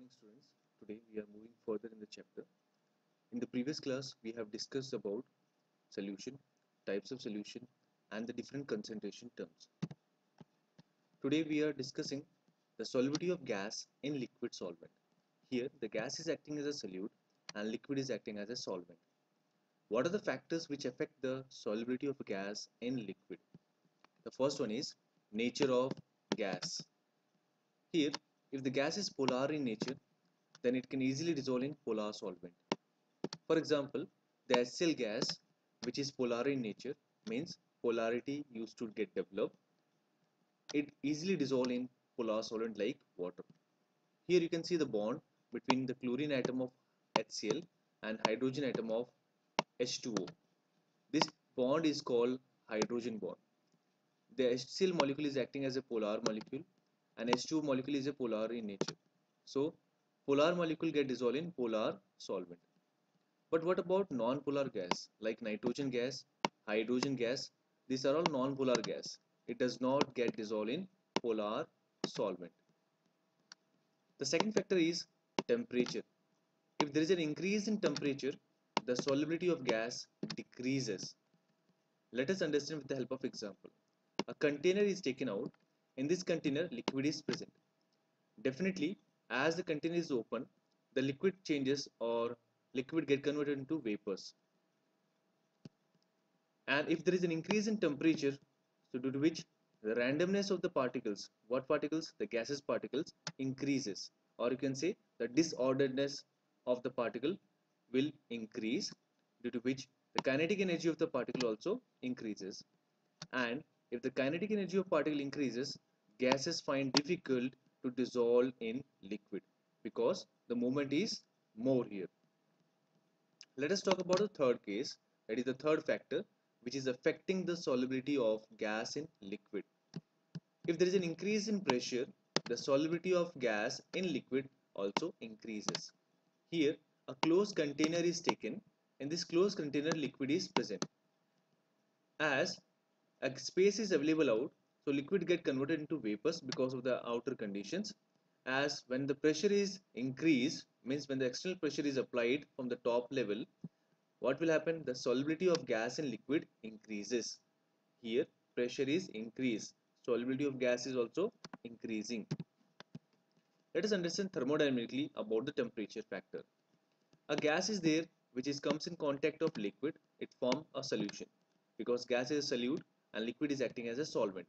morning, students. Today we are moving further in the chapter. In the previous class, we have discussed about solution, types of solution, and the different concentration terms. Today we are discussing the solubility of gas in liquid solvent. Here, the gas is acting as a solute and liquid is acting as a solvent. What are the factors which affect the solubility of a gas in liquid? The first one is nature of gas. Here, if the gas is polar in nature, then it can easily dissolve in polar solvent. For example, the HCl gas, which is polar in nature, means polarity used to get developed. It easily dissolves in polar solvent like water. Here you can see the bond between the chlorine atom of HCl and hydrogen atom of H2O. This bond is called hydrogen bond. The HCl molecule is acting as a polar molecule and H2O molecule is a polar in nature. So, polar molecule get dissolved in polar solvent. But what about non-polar gas like nitrogen gas, hydrogen gas? These are all non-polar gas. It does not get dissolved in polar solvent. The second factor is temperature. If there is an increase in temperature, the solubility of gas decreases. Let us understand with the help of example. A container is taken out. In this container, liquid is present. Definitely, as the container is open, the liquid changes or liquid get converted into vapors. And if there is an increase in temperature, so due to which the randomness of the particles, what particles? The gaseous particles increases, or you can say the disorderedness of the particle will increase, due to which the kinetic energy of the particle also increases. And if the kinetic energy of particle increases, gases find difficult to dissolve in liquid because the movement is more here. Let us talk about the third case, that is the third factor, which is affecting the solubility of gas in liquid. If there is an increase in pressure, the solubility of gas in liquid also increases. Here, a closed container is taken. In this closed container, liquid is present. As a space is available out, so liquid get converted into vapors because of the outer conditions. As when the pressure is increased, means when the external pressure is applied from the top level, what will happen? The solubility of gas in liquid increases. Here pressure is increased, solubility of gas is also increasing. Let us understand thermodynamically about the temperature factor. A gas is there which comes in contact of liquid, it forms a solution. Because gas is a solute and liquid is acting as a solvent,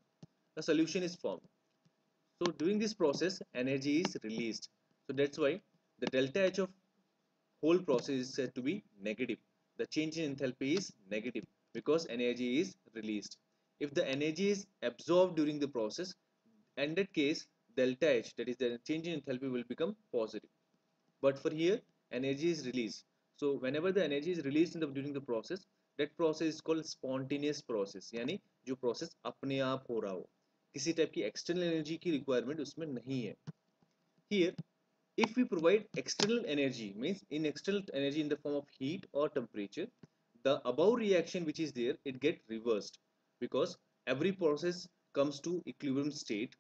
a solution is formed. So during this process, energy is released. So that's why the delta H of whole process is said to be negative. The change in enthalpy is negative because energy is released. If the energy is absorbed during the process, in that case delta H, that is the change in enthalpy, will become positive. But for here, energy is released. So whenever the energy is released during the process, that process is called spontaneous process. यानी जो process अपने आप हो रहा हो, किसी type की external energy की requirement उसमें नहीं है. Here, if we provide external energy, means in external energy in the form of heat or temperature, the above reaction which is there, it get reversed, because every process comes to equilibrium state,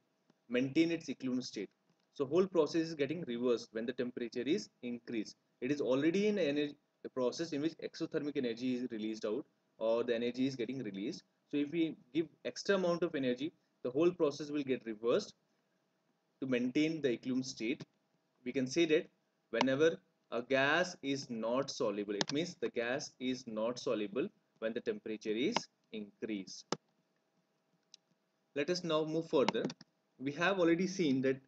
maintain its equilibrium state. So whole process is getting reversed when the temperature is increased. It is already in energy, the process in which exothermic energy is released out, or the energy is getting released. So if we give extra amount of energy, the whole process will get reversed to maintain the equilibrium state. We can say that whenever a gas is not soluble, it means the gas is not soluble when the temperature is increased. Let us now move further. We have already seen that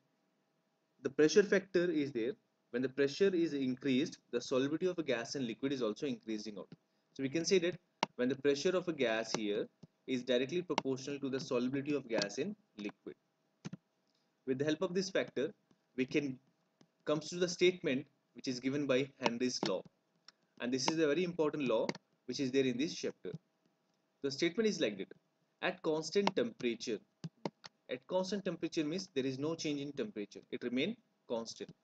the pressure factor is there. When the pressure is increased, the solubility of a gas and liquid is also increasing out. So we can say that when the pressure of a gas here is directly proportional to the solubility of gas in liquid. With the help of this factor, we can comes to the statement which is given by Henry's law, and this is a very important law which is there in this chapter. The statement is like that: at constant temperature, means there is no change in temperature, it remains constant,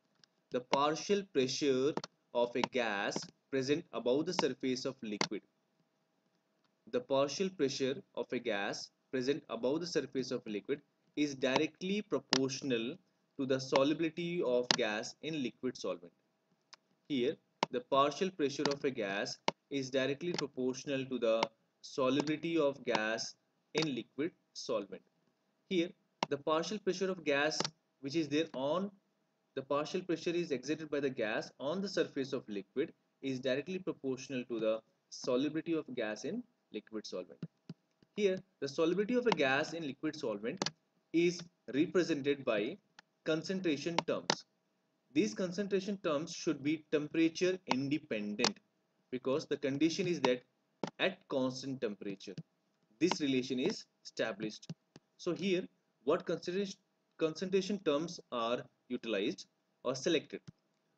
the partial pressure of a gas present above the surface of liquid, the partial pressure of a gas present above the surface of a liquid is directly proportional to the solubility of gas in liquid solvent. Here, the partial pressure of a gas is directly proportional to the solubility of gas in liquid solvent. Here, the partial pressure of gas which is there on the partial pressure is exerted by the gas on the surface of liquid is directly proportional to the solubility of gas in liquid solvent. Here, the solubility of a gas in liquid solvent is represented by concentration terms. These concentration terms should be temperature independent because the condition is that at constant temperature this relation is established. So here what concentration terms are utilized or selected?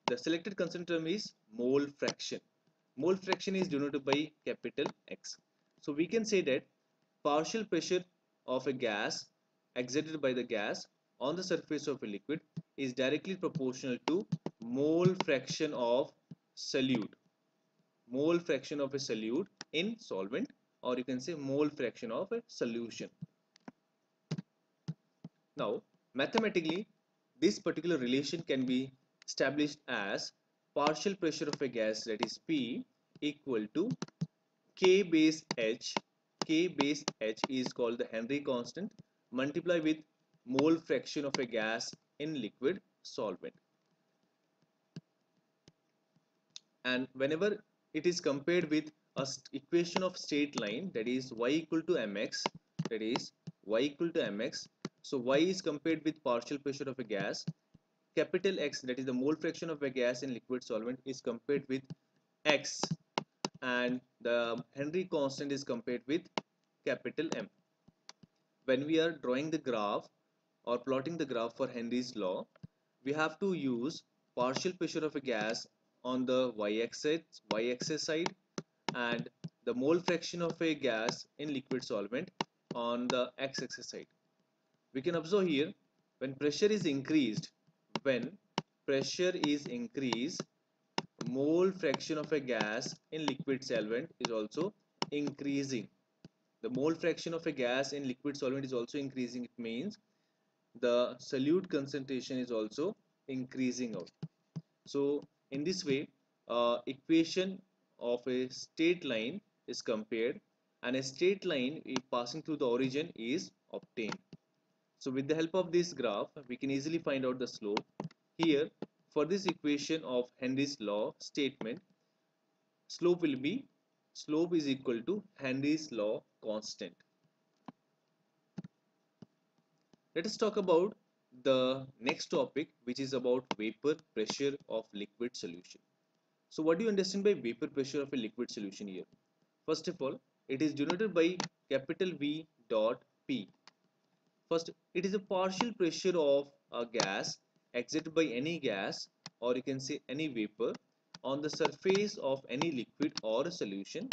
The selected concentration term is mole fraction. Mole fraction is denoted by capital X. So we can say that partial pressure of a gas exerted by the gas on the surface of a liquid is directly proportional to mole fraction of solute. Mole fraction of a solute in solvent, or you can say mole fraction of a solution. Now, mathematically, this particular relation can be established as partial pressure of a gas, that is P, equal to K base H. K base H is called the Henry constant, multiply with mole fraction of a gas in liquid solvent. And whenever it is compared with a equation of state line, that is y equal to mx, that is y equal to mx. So y is compared with partial pressure of a gas, capital X, that is the mole fraction of a gas in liquid solvent, is compared with x, and the Henry constant is compared with capital M. When we are drawing the graph or plotting the graph for Henry's law, we have to use partial pressure of a gas on the y-axis side and the mole fraction of a gas in liquid solvent on the x-axis side. We can observe here when pressure is increased, mole fraction of a gas in liquid solvent is also increasing. The mole fraction of a gas in liquid solvent is also increasing. It means the solute concentration is also increasing out. So in this way, equation of a straight line is compared and a straight line passing through the origin is obtained. So with the help of this graph, we can easily find out the slope. Here, for this equation of Henry's law statement, slope is equal to Henry's law constant. Let us talk about the next topic, which is about vapor pressure of liquid solution. So what do you understand by vapor pressure of a liquid solution here? First of all, it is denoted by capital V dot P. First, it is a partial pressure of a gas exerted by any gas, or you can say any vapor, on the surface of any liquid or a solution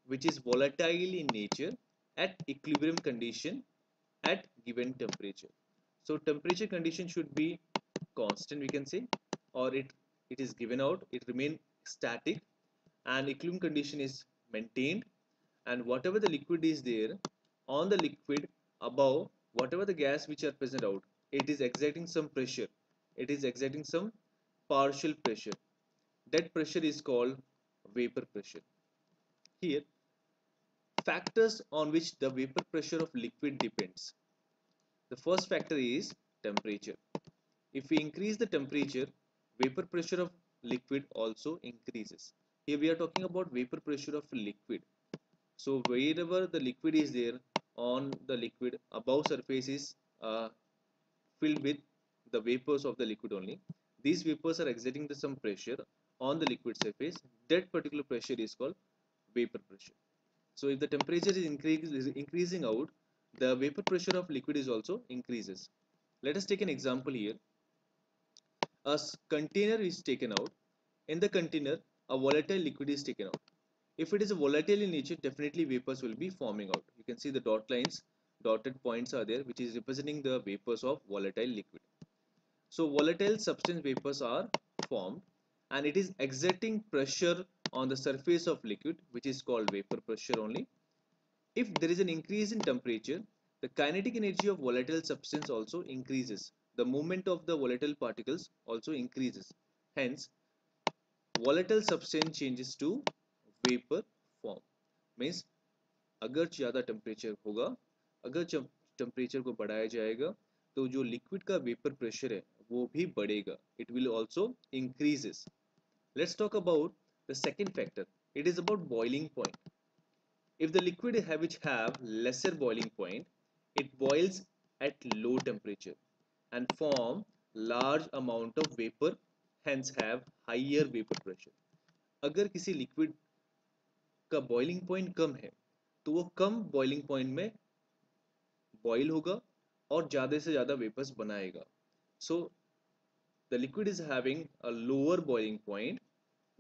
which is volatile in nature at equilibrium condition at given temperature. So temperature condition should be constant, we can say, or it is given out, it remain static, and equilibrium condition is maintained, and whatever the liquid is there on the liquid above, whatever the gas which are present out, it is exerting some pressure, it is exerting some partial pressure. That pressure is called vapor pressure. Here, factors on which the vapor pressure of liquid depends. The first factor is temperature. If we increase the temperature, vapor pressure of liquid also increases. Here we are talking about vapor pressure of liquid. So wherever the liquid is there, on the liquid above surface is filled with the vapors of the liquid only. These vapors are exerting some pressure on the liquid surface. That particular pressure is called vapor pressure. So if the temperature is increasing out, the vapor pressure of liquid is also increases. Let us take an example here. A container is taken out. In the container, a volatile liquid is taken out. If it is a volatile in nature, definitely vapors will be forming out. You can see the dotted points are there, which is representing the vapors of volatile liquid. So volatile substance vapors are formed, and it is exerting pressure on the surface of liquid, which is called vapor pressure only. If there is an increase in temperature, the kinetic energy of volatile substance also increases. the movement of the volatile particles also increases. Hence, volatile substance changes to vapor form. Means अगर ज़्यादा temperature होगा, अगर जब temperature को बढ़ाया जाएगा तो जो लिक्विड का वेपर प्रेशर है वो भी बढ़ेगा. It will also increases. Let's talk about the second factor. It is about boiling point. If the liquid which have lesser boiling point, it boils at low temperature and form large amount of vapor, hence have higher vapor pressure. अगर किसी liquid का boiling point कम है तो वो कम boiling point में boil होगा और ज़्यादा से ज़्यादा वेपर्स बनाएगा. सो the liquid is having a lower boiling point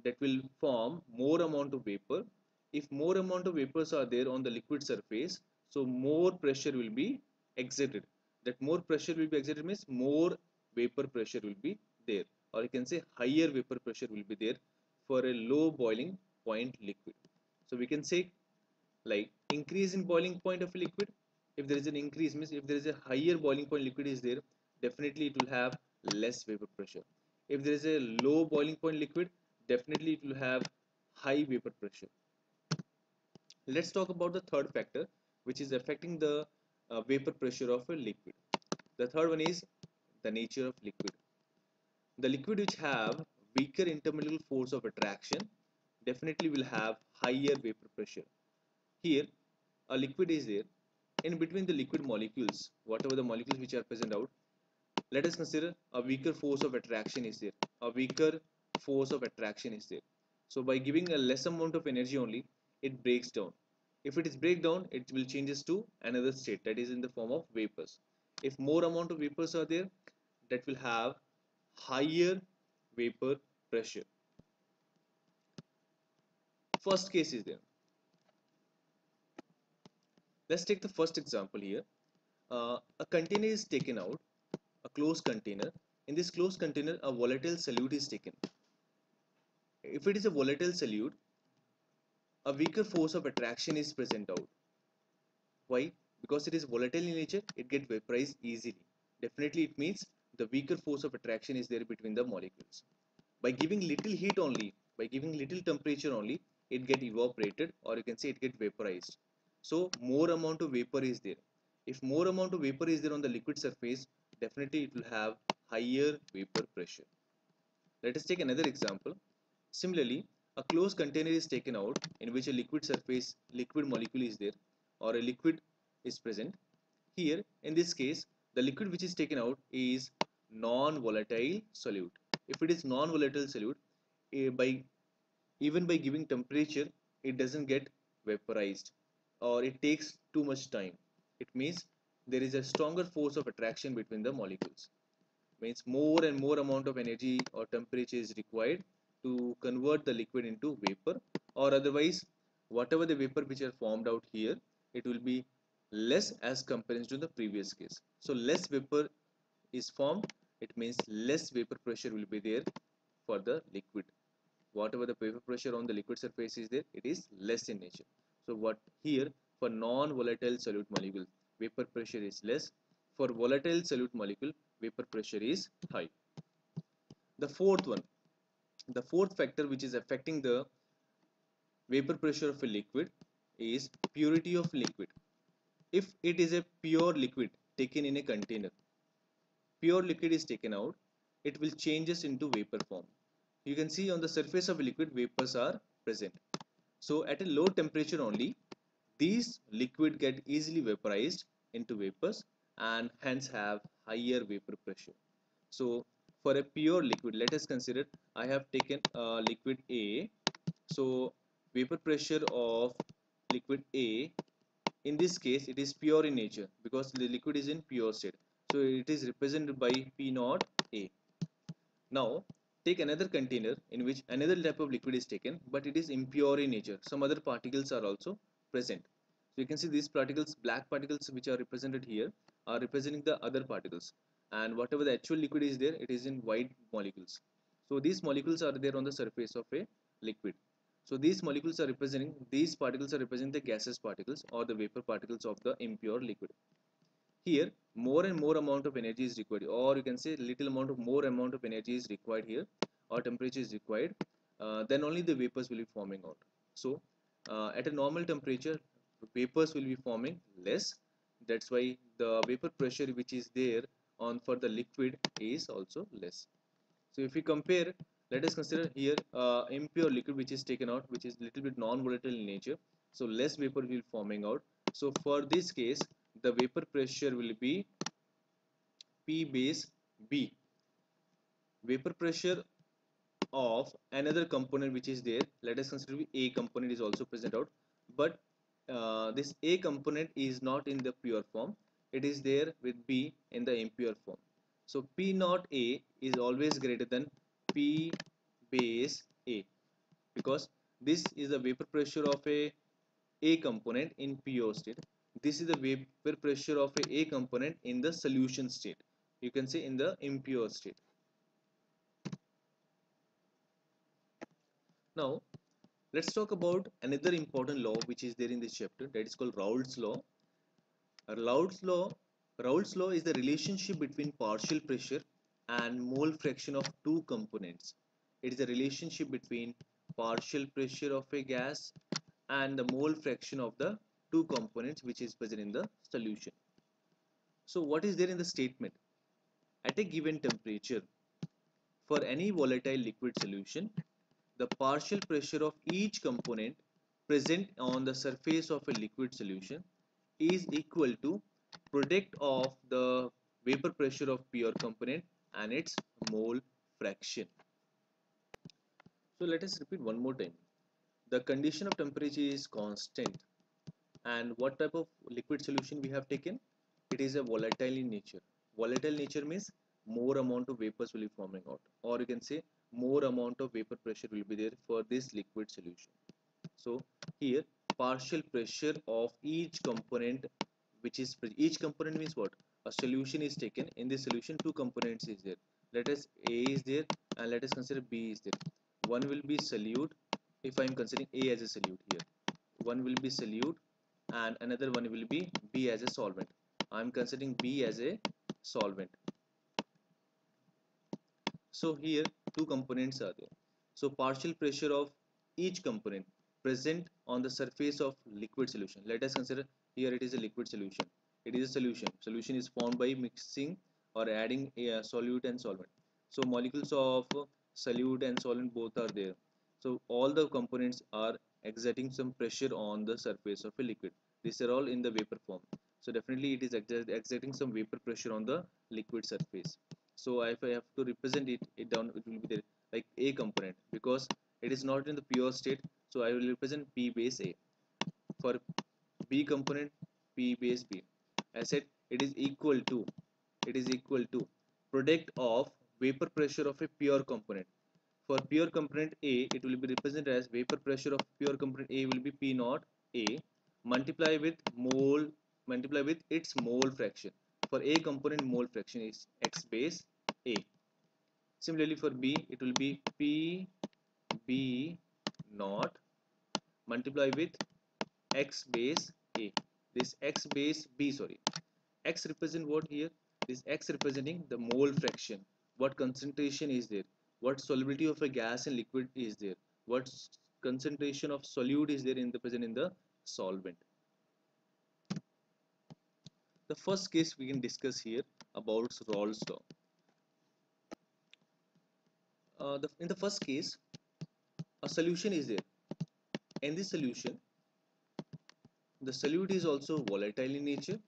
that will form more amount of vapor. If more amount of vapors are there on the liquid surface, so more pressure will be exerted. That more pressure will be exerted means more vapor pressure will be there, or you can say higher vapor pressure will be there for a low boiling point liquid. So we can say like increase in boiling point of a liquid. If there is an increase means if there is a higher boiling point liquid is there, definitely it will have less vapor pressure. If there is a low boiling point liquid, definitely it will have high vapor pressure. Let's talk about the third factor which is affecting the vapor pressure of a liquid. The third one is the nature of liquid. The liquid which have weaker intermolecular force of attraction definitely will have higher vapor pressure. Here a liquid is there, in between the liquid molecules, whatever the molecules which are present out, let us consider a weaker force of attraction is there, a weaker force of attraction is there. So by giving a less amount of energy only, it breaks down. If it is break down, it will changes to another state, that is in the form of vapors. If more amount of vapors are there, that will have higher vapor pressure. First case is there. Let's take the first example here. A container is taken out, a closed container. In this closed container, a volatile solute is taken. If it is a volatile solute, a weaker force of attraction is present out. Why? Because it is volatile in nature, it gets vaporized easily. Definitely it means the weaker force of attraction is there between the molecules. By giving little heat only, by giving little temperature only, it get evaporated, or you can say it get vaporized. So more amount of vapor is there. If more amount of vapor is there on the liquid surface, definitely it will have higher vapor pressure. Let us take another example. Similarly, a closed container is taken out in which a liquid molecule is there, or a liquid is present. Here, in this case, the liquid which is taken out is non-volatile solute. If it is non-volatile solute, by even by giving temperature, it doesn't get vaporized, or it takes too much time. It means there is a stronger force of attraction between the molecules. Means more and more amount of energy or temperature is required to convert the liquid into vapor, or otherwise whatever the vapor which are formed out here, it will be less as compared to the previous case. So less vapor is formed, it means less vapor pressure will be there for the liquid. Whatever the vapor pressure on the liquid surface is there, it is less in nature. So what here, for non-volatile solute molecule, vapor pressure is less. For volatile solute molecule, vapor pressure is high. The fourth factor which is affecting the vapor pressure of a liquid is purity of liquid. If it is a pure liquid taken in a container, pure liquid is taken out, it will changes into vapor form. You can see on the surface of a liquid, vapors are present. So at a low temperature only, these liquid get easily vaporized into vapors and hence have higher vapor pressure. So for a pure liquid, let us consider I have taken liquid A. So vapor pressure of liquid A, in this case it is pure in nature because the liquid is in pure state. So it is represented by P naught A. Now take another container in which another type of liquid is taken, but it is impure in nature. Some other particles are also present. So you can see these particles, black particles which are represented here, are representing the other particles, and whatever the actual liquid is there, it is in white molecules. So these molecules are there on the surface of a liquid. So these molecules are representing, these particles are representing the gaseous particles or the vapor particles of the impure liquid. here more and more amount of energy is required, or you can say little amount of more amount of energy is required here, or temperature is required, then only the vapors will be forming out. So at a normal temperature vapors will be forming less, that's why the vapor pressure which is there on for the liquid is also less. So if we compare, let us consider here impure liquid which is taken out, which is little bit non-volatile in nature, so less vapor will forming out. So for this case the vapor pressure will be P base B. Vapor pressure of another component which is there, let us consider A component is also present out, but this A component is not in the pure form, it is there with B in the impure form. So P naught A is always greater than P base A, because this is the vapor pressure of A component in pure state, this is the vapor pressure of A component in the solution state, you can say in the impure state. Now let's talk about another important law which is there in this chapter, that is called Raoult's law. Raoult's law, Raoult's law is the relationship between partial pressure and mole fraction of two components. It is the relationship between partial pressure of a gas and the mole fraction of the two components which is present in the solution. So what is there in the statement? At a given temperature, for any volatile liquid solution, the partial pressure of each component present on the surface of a liquid solution is equal to product of the vapor pressure of pure component and its mole fraction. So let us repeat one more time. The condition of temperature is constant, and what type of liquid solution we have taken? It is a volatile in nature. Volatile nature means more amount of vapors will be forming out, or you can say more amount of vapor pressure will be there for this liquid solution. So here partial pressure of each component, which is each component means what? A solution is taken, in this solution two components is there. Let us A is there and let us consider B is there. One will be solute, if I am considering A as a solute here. One will be solute and another one will be B as a solvent. I am considering B as a solvent. So here two components are there. So partial pressure of each component present on the surface of liquid solution. Let us consider here it is a liquid solution. It is a solution. Solution is formed by mixing or adding a solute and solvent. So molecules of solute and solvent both are there. So all the components are exerting some pressure on the surface of a liquid. These are all in the vapor form. So definitely it is exerting some vapor pressure on the liquid surface. So if I have to represent it down, it will be there like A component, because it is not in the pure state, so I will represent P base A. For B component, P base B. I said it is equal to product of vapor pressure of a pure component. For pure component A, it will be represented as vapor pressure of pure component A will be P naught A multiply with its mole fraction. For A component, mole fraction is X base A. Similarly for B, it will be P B naught multiply with X base A. This X base B, sorry, X represent what here? This X representing the mole fraction. What concentration is there? What solubility of a gas and liquid is there? What concentration of solute is there in the present in the solvent? The first case we can discuss here about Raoult's law. In the first case, a solution is there. In this solution, the solute is also volatile in nature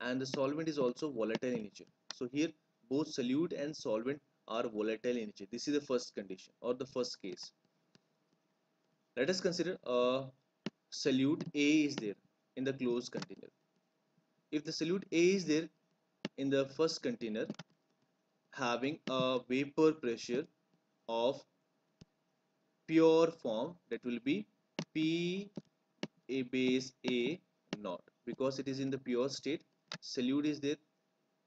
and the solvent is also volatile in nature. So here both solute and solvent are volatile in nature. This is the first condition or the first case. Let us consider a solute A is there in the closed container. If the solute A is there in the first container having a vapor pressure of pure form, that will be P A base A naught, because it is in the pure state. Solute is there,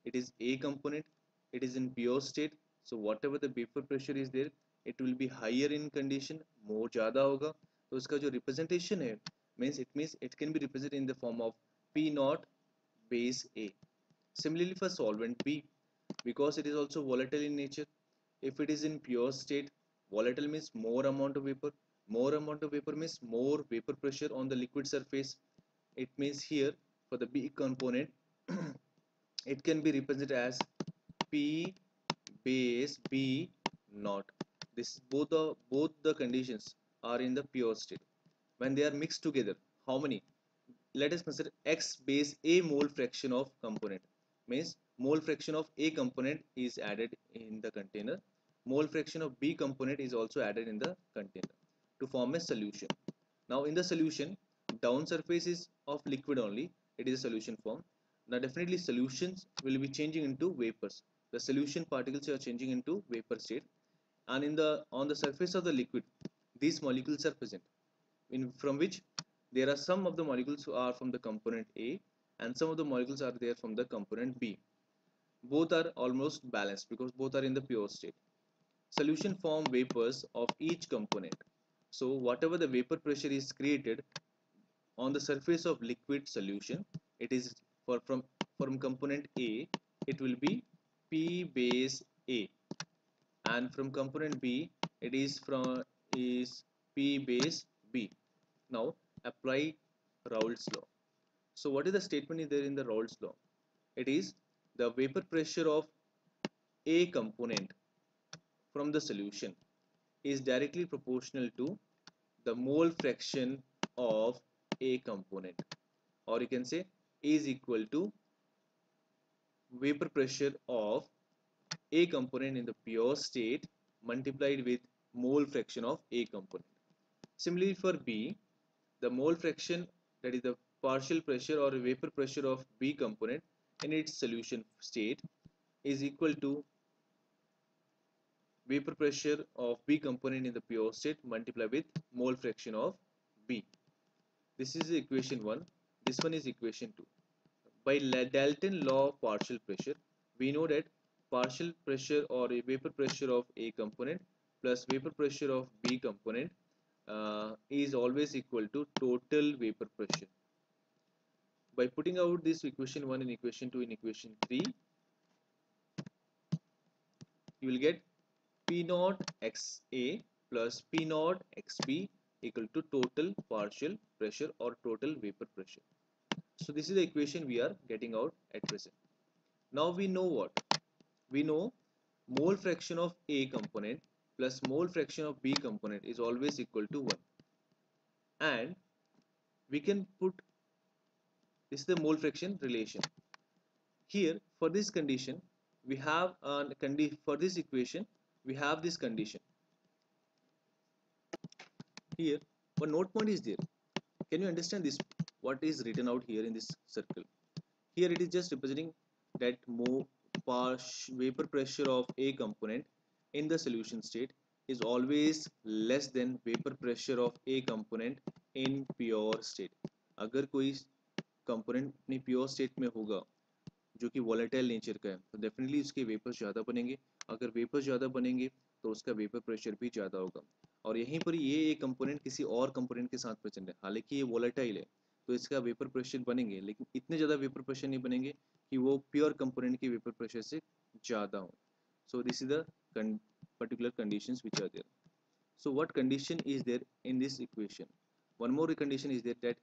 it is A component, it is in pure state, so whatever the vapor pressure is there, it will be higher in condition, more ज़्यादा होगा. तो उसका जो representation है means it can be represented in the form of P naught base A. Similarly for solvent B, because it is also volatile in nature, if it is in pure state, volatile means more amount of vapor. More amount of vapor means more vapor pressure on the liquid surface. It means here for the B component, it can be represented as P base B naught. This both the conditions are in the pure state. When they are mixed together, how many? Let us consider X base A mole fraction of component. Means mole fraction of A component is added in the container. Mole fraction of B component is also added in the container to form a solution. Now in the solution, down surface is of liquid only. It is a solution form. Now definitely solutions will be changing into vapors. The solution particles are changing into vapor state, and on the surface of the liquid, these molecules are present. From which there are some of the molecules who are from the component A and some of the molecules are there from the component B. Both are almost balanced because both are in the pure state. Solution form vapors of each component. So whatever the vapor pressure is created on the surface of liquid solution, it is from component A, it will be P base A, and from component B, it is P base B. Now apply Raoult's law. So what is the statement there in the Raoult's law? It is the vapor pressure of A component from the solution is directly proportional to the mole fraction of A component, or you can say is equal to vapor pressure of A component in the pure state multiplied with mole fraction of A component. Similarly for B, the mole fraction, that is the partial pressure or vapor pressure of B component in its solution state, is equal to vapor pressure of B component in the pure state multiplied with mole fraction of B. This is equation 1. This one is equation 2. By Dalton law of partial pressure, we know that partial pressure or a vapor pressure of A component plus vapor pressure of B component is always equal to total vapor pressure. By putting out this equation 1 in equation 2 in equation 3, you will get P naught XA plus P naught XB equal to total partial pressure or total vapor pressure. So this is the equation we are getting out at present. Now we know what? We know mole fraction of A component plus mole fraction of B component is always equal to 1. And we can put this is the mole fraction relation. Here for this condition, we have for this equation, we have this condition. Here one note point is there. Can you understand this? What is written out here in this circle? Here it is just representing that vapor pressure of A component in the solution state is always less than vapor pressure of A component in pure state. अगर कोई component अपनी pure state में होगा जो कि volatile nature का है तो definitely उसके vapors ज़्यादा बनेंगे. अगर vapors ज़्यादा बनेंगे तो उसका vapor pressure भी ज़्यादा होगा. और यहीं पर ये एक कंपोनेंट किसी और कंपोनेंट के साथ प्रेजेंट है, हालांकि ये वोलेटाइल है तो इसका वेपर प्रेशर बनेंगे, लेकिन इतने ज़्यादा वेपर प्रेशर नहीं बनेंगे कि वो प्योर कंपोनेंट के वेपर प्रेशर से ज़्यादा हो. So this is the particular conditions which are there. So what condition is there in this equation? One more condition is there, that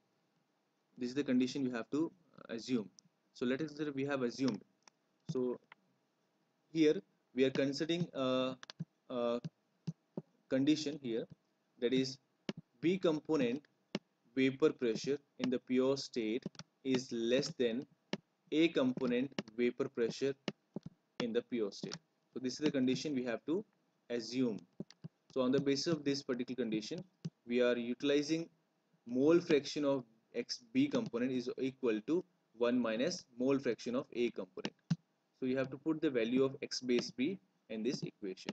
this is the condition you have to assume. So let us say we have assumed. So here we are considering a condition here, that is B component vapor pressure in the pure state is less than A component vapor pressure in the pure state. So this is the condition we have to assume. So on the basis of this particular condition, we are utilizing mole fraction of B component is equal to 1 minus mole fraction of A component. So you have to put the value of X base B in this equation.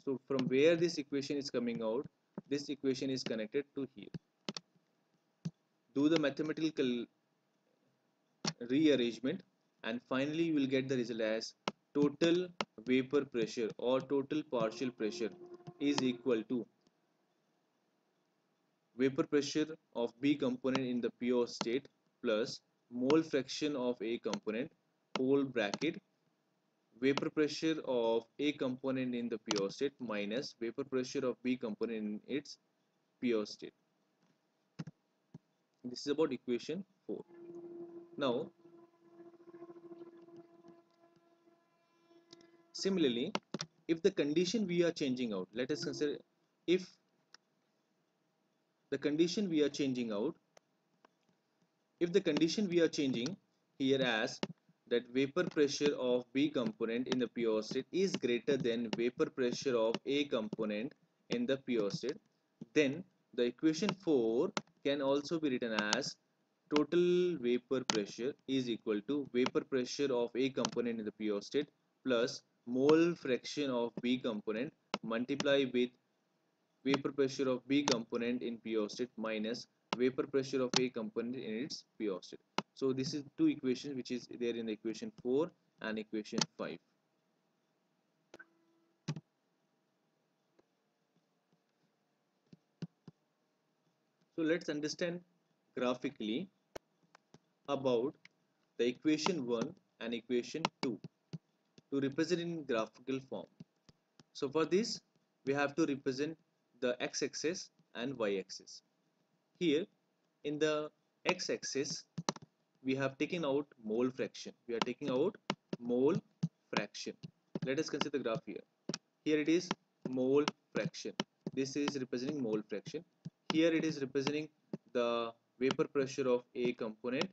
So from where this equation is coming out, this equation is connected to here. Do the mathematical rearrangement and finally you will get the result as total vapor pressure or total partial pressure is equal to vapor pressure of B component in the pure state plus mole fraction of A component whole bracket vapor pressure of A component in the pure state minus vapor pressure of B component in its pure state. This is about equation 4. Now, similarly, if the condition we are changing out, let us consider if the condition we are changing out, if the condition we are changing here as that vapor pressure of B component in the pure state is greater than vapor pressure of A component in the pure state, then the equation 4 can also be written as total vapor pressure is equal to vapor pressure of A component in the pure state plus mole fraction of B component multiply with vapor pressure of B component in pure state minus vapor pressure of A component in its pure state. So this is two equations which is there in the equation 4 and equation 5. So let's understand graphically about the equation 1 and equation 2 to represent in graphical form. So for this we have to represent the x-axis and y-axis. Here in the x-axis we have taken out mole fraction. We are taking out mole fraction. Let us consider the graph here. Here it is mole fraction. This is representing mole fraction. Here it is representing the vapor pressure of A component,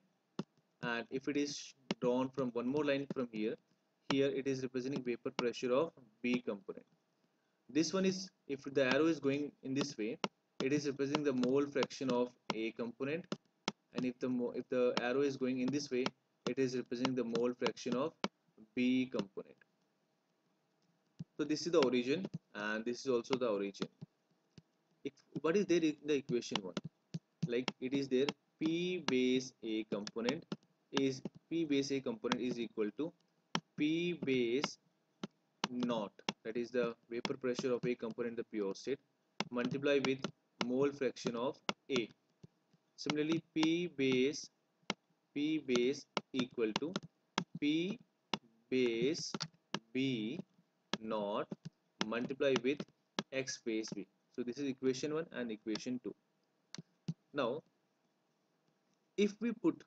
and if it is drawn from one more line from here, here it is representing vapor pressure of B component. This one is, if the arrow is going in this way, it is representing the mole fraction of A component, and if the arrow is going in this way, it is representing the mole fraction of B component. So this is the origin and this is also the origin. What is there in the equation 1? Like it is there P base A component is equal to P base naught, that is the vapor pressure of A component in the pure state, multiply with mole fraction of A. Similarly, P base equal to P base B naught multiply with X base B. So this is equation 1 and equation 2. Now if we put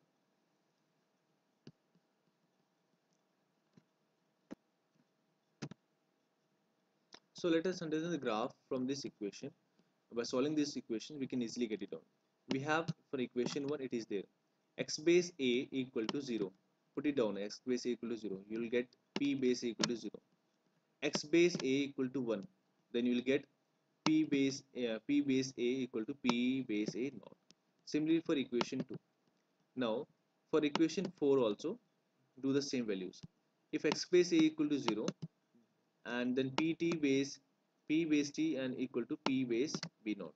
let us understand the graph from this equation. By solving this equation we can easily get it out. We have for equation 1 it is there x base A equal to 0. Put it down, x base A equal to 0. You will get P base A equal to 0. X base A equal to 1. Then you will get P base A equal to P base A naught. Similarly for equation 2. Now for equation 4 also do the same values. If x base A equal to 0 and then P base T and equal to P base B naught.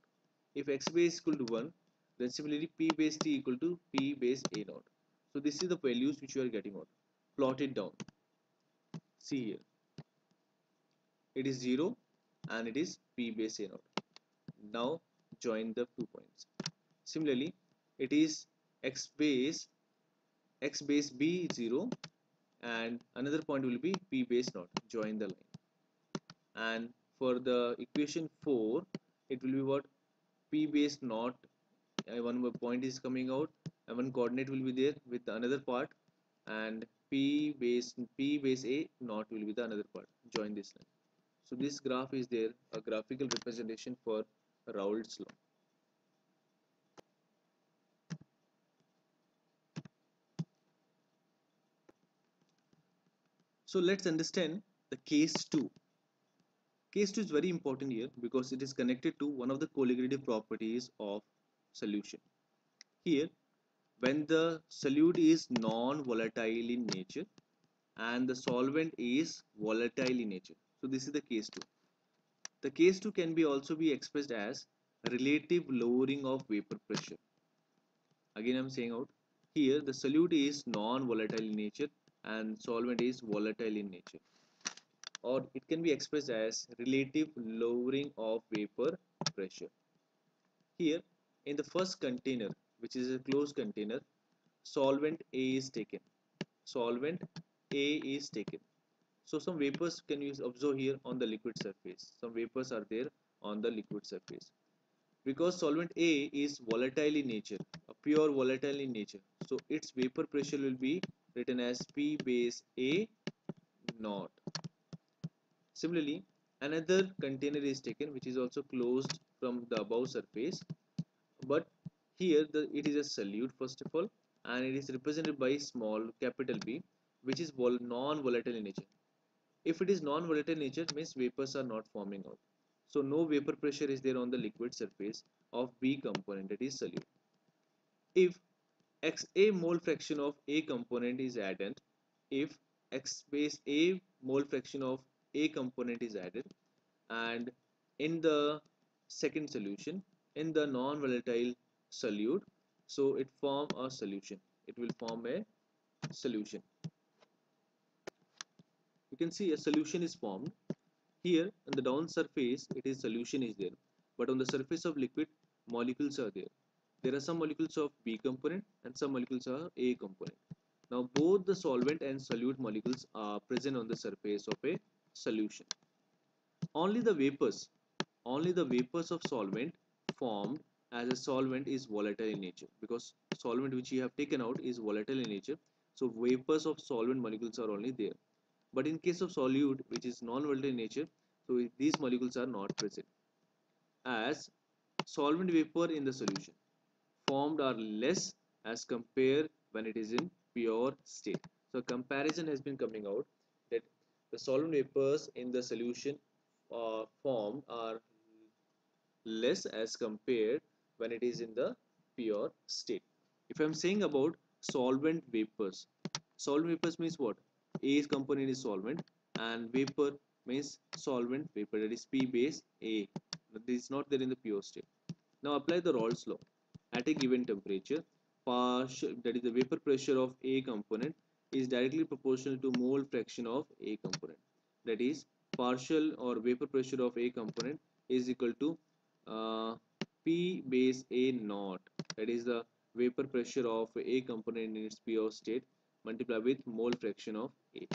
If x base equal to 1, then similarly P base T equal to P base A naught. So this is the values which you are getting out. Plot it down. See here. It is 0 and it is P base A naught. Now join the 2 points. Similarly, it is x base B 0 and another point will be P base naught. Join the line. And for the equation 4 it will be what? P base naught, one more point is coming out and one coordinate will be there with the another part, and P base A naught will be the another part. Join this line. So this graph is there, a graphical representation for Raoult's law. So let's understand the case 2. Case 2 is very important here because it is connected to one of the colligative properties of solution. Here, when the solute is non-volatile in nature and the solvent is volatile in nature. So this is the case 2. The case 2 can be also be expressed as relative lowering of vapor pressure. Again I am saying out here the solute is non-volatile in nature and solvent is volatile in nature. Or it can be expressed as relative lowering of vapor pressure. Here in the first container, which is a closed container, solvent A is taken. Solvent A is taken. So some vapors can you observe here on the liquid surface. Some vapors are there on the liquid surface. Because solvent A is volatile in nature, a pure volatile in nature. So its vapor pressure will be written as P base A naught. Similarly, another container is taken which is also closed from the above surface, but here it is a solute first of all, and it is represented by small capital B, which is non-volatile in nature. If it is non-volatile nature, means vapors are not forming out. So no vapor pressure is there on the liquid surface of B component, that is solute. If XA mole fraction of A component is added, if X base A mole fraction of A component is added, and in the second solution, in the non-volatile solute, so it form a solution. It will form a solution. You can see a solution is formed. Here on the down surface, it is solution is there, but on the surface of liquid, molecules are there. There are some molecules of B component and some molecules are A component. Now both the solvent and solute molecules are present on the surface of a solution. Only the vapors, only the vapors of solvent formed as a solvent is volatile in nature, because solvent which you have taken out is volatile in nature. So vapors of solvent molecules are only there. But in case of solute which is non-volatile in nature, so these molecules are not present. As solvent vapor in the solution formed are less as compared when it is in pure state. So comparison has been coming out that the solvent vapors in the solution formed are less as compared when it is in the pure state. If I am saying about solvent vapors means what? A component is solvent and vapor means solvent vapor, that is P base A. This is not there in the pure state. Now apply the Raoult's law. At a given temperature, partial, that is the vapor pressure of A component is directly proportional to mole fraction of A component. That is, partial or vapor pressure of A component is equal to uh, P base A naught. That is the vapor pressure of A component in its pure state multiplied with mole fraction of A.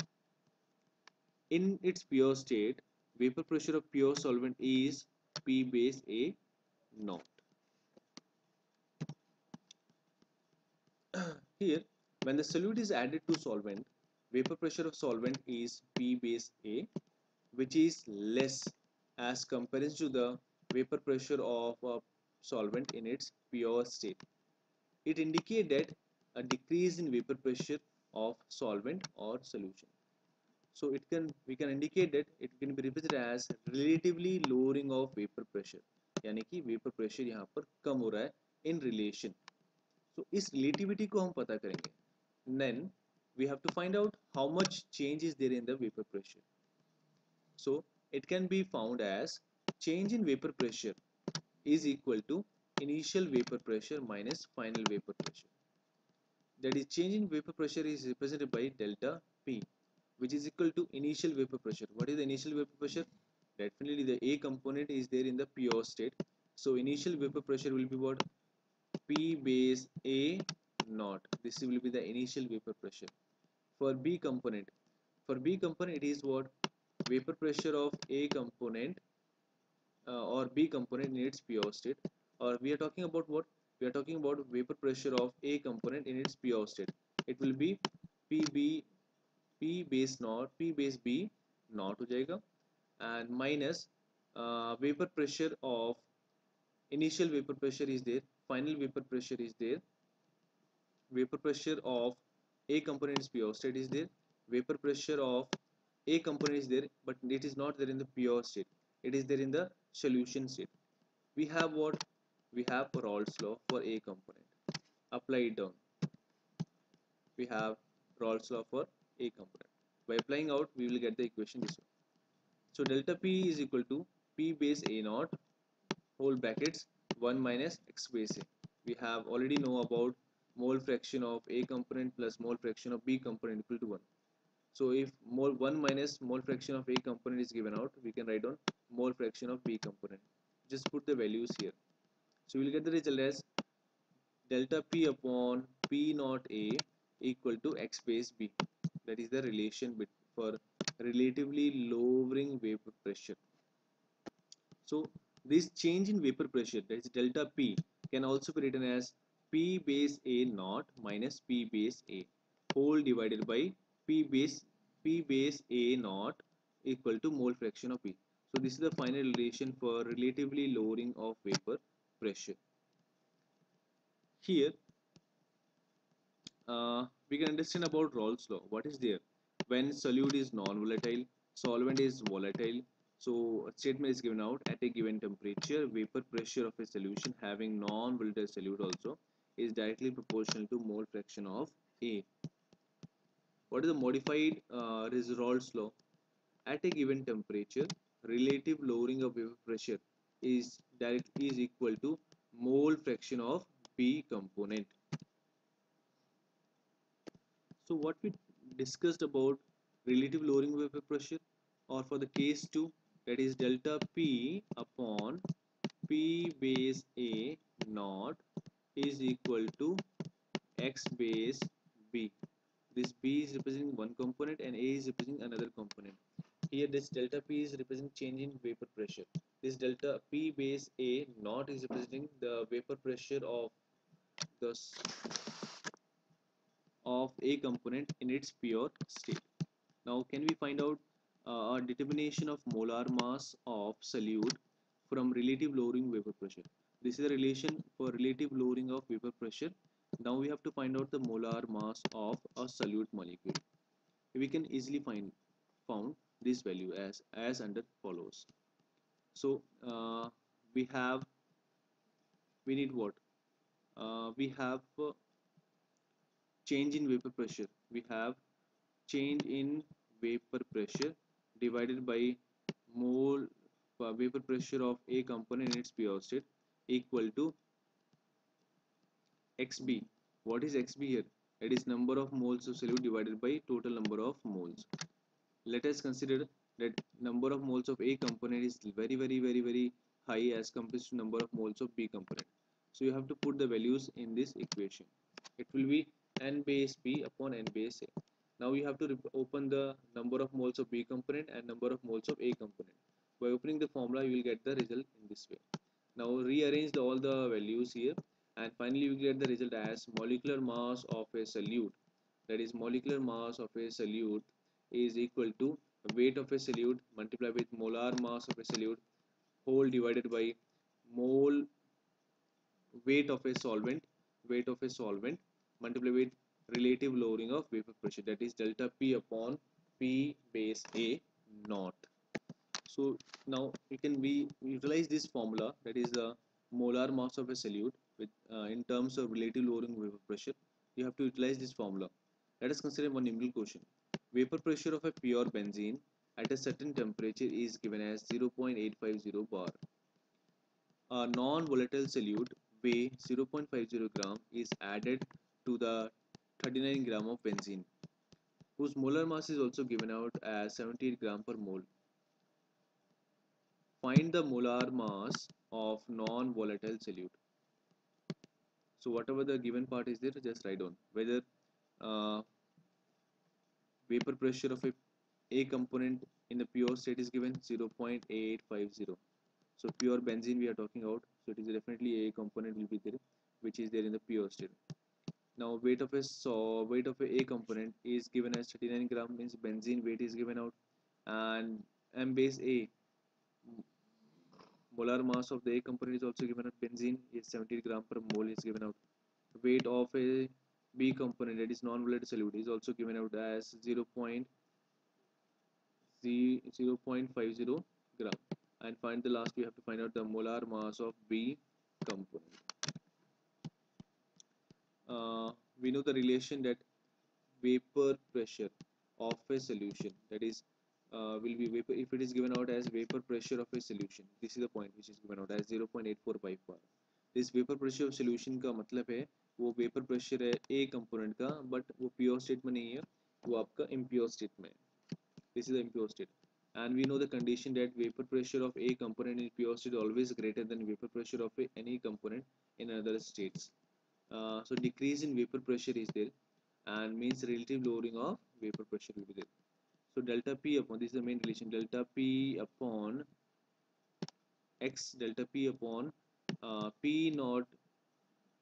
In its pure state, vapor pressure of pure solvent is P base A naught. Here, when the solute is added to solvent, vapor pressure of solvent is P base A, which is less as compared to the vapor pressure of a solvent in its pure state. It indicates that a decrease in vapor pressure of solvent or solution. So we can indicate that it can be represented as relatively lowering of vapor pressure. यानी कि vapor pressure यहाँ पर कम हो रहा है in relation. So इस relativity को हम पता करेंगे. Then we have to find out how much change is there in the vapor pressure. So it can be found as change in vapor pressure is equal to initial vapor pressure minus final vapor pressure. That is, change in vapor pressure is represented by delta P, which is equal to initial vapor pressure. What is the initial vapor pressure? Definitely the A component is there in the pure state. So initial vapor pressure will be what? P base A naught. This will be the initial vapor pressure. For B component, it is what? Vapor pressure of A component or B component in its pure state. Or we are talking about what? We are talking about vapor pressure of A component in its pure state. It will be P base naught, P base B naught हो जाएगा, and minus vapor pressure of initial vapor pressure is there, final vapor pressure is there, vapor pressure of A component is pure state is there, vapor pressure of A component is there, but it is not there in the pure state. It is there in the solution state. We have what? We have Raoult's law for A component. Apply it down. We have Raoult's law for A component. By applying out, we will get the equation this way. So delta P is equal to P base A naught whole brackets 1 minus X base A. We have already know about mole fraction of A component plus mole fraction of B component equal to 1. So if 1 minus mole fraction of A component is given out, we can write down mole fraction of B component. Just put the values here. So we will get the result as delta P upon P naught A equal to X base B. that is the relation for relatively lowering vapor pressure. So this change in vapor pressure, that is delta P, can also be written as P base A naught minus P base A whole divided by P base A naught equal to mole fraction of P. So this is the final relation for relatively lowering of vapor pressure. Here we can understand about Raoult's law. What is there? When solute is non-volatile, solvent is volatile. So a statement is given out at a given temperature, vapor pressure of a solution having non-volatile solute also is directly proportional to mole fraction of A. What is the modified Raoult's law? At a given temperature, relative lowering of vapor pressure is equal to mole fraction of B component. So what we discussed about relative lowering of vapor pressure, or for the case 2, that is delta P upon P base A naught is equal to X base B. This B is representing one component and A is representing another component. Here this delta P is representing change in vapor pressure. This delta P base A naught is representing the vapor pressure the of A component in its pure state. Now can we find out a determination of molar mass of solute from relative lowering vapor pressure? This is a relation for relative lowering of vapor pressure. Now we have to find out the molar mass of a solute molecule. We can easily found this value as under follows. So we need what? We have change in vapor pressure. We have change in vapor pressure divided by mole vapor pressure of A component in its pure state equal to XB. What is XB here? It is number of moles of solute divided by total number of moles. Let us consider that number of moles of A component is very high as compared to number of moles of B component. So you have to put the values in this equation. It will be N base B upon N base A. Now you have to open the number of moles of B component and number of moles of A component. By opening the formula, you will get the result in this way. Now rearrange all the values here, and finally you get the result as molecular mass of a solute. That is, molecular mass of a solute is equal to weight of a solute multiplied with molar mass of a solute whole divided by mole weight of a solvent multiplied with relative lowering of vapor pressure, that is delta P upon P base A naught. So now we utilize this formula, that is the molar mass of a solute with in terms of relative lowering vapor pressure. You have to utilize this formula. Let us consider one numerical question. Vapor pressure of a pure benzene at a certain temperature is given as 0.850 bar. A non-volatile solute weigh 0.50 gram is added to the 39 gram of benzene, whose molar mass is also given out as 78 gram per mole. Find the molar mass of non-volatile solute. So whatever the given part is there, just write down whether uh, vapor pressure of a component in the pure state is given 0.850. So pure benzene we are talking about, so it is definitely a component will be there which is there in the pure state. Now weight of a component is given as 39 gram, means benzene weight is given out, and M base A molar mass of the A component is also given out. Benzene is 70 gram per mole is given out. Weight of a B component, that is non-volatile solute, is also given out as 0.50 gram. And find the last, we have to find out the molar mass of B component. We know the relation that vapor pressure of a solution, that is will be vapor, if it is given out as vapor pressure of a solution, this is the point which is given out as 0.84 bar. This vapor pressure of solution का मतलब है वो vapor pressure है A component का, but वो pure state में नहीं है, वो आपका impure state में है. This is the impure state, and we know the condition that vapor pressure of A component in pure state always greater than vapor pressure of any component in other states. So decrease in vapor pressure is there, and means relative lowering of vapor pressure will be there. So delta P upon, this is the main relation, delta P upon X, delta P upon P naught,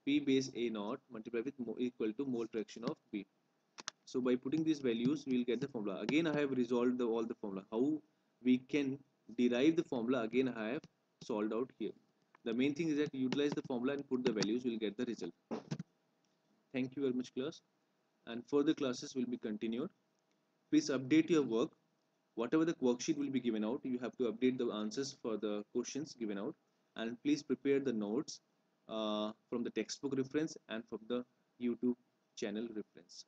P base A naught multiplied with equal to mole fraction of B. So by putting these values, we will get the formula. Again, I have resolved all the formula. How we can derive the formula, again I have solved out here. The main thing is that utilize the formula and put the values, we will get the result. Thank you very much, class. And further classes will be continued. Please update your work. Whatever the worksheet will be given out, you have to update the answers for the questions given out. And please prepare the notes from the textbook reference and from the YouTube channel reference.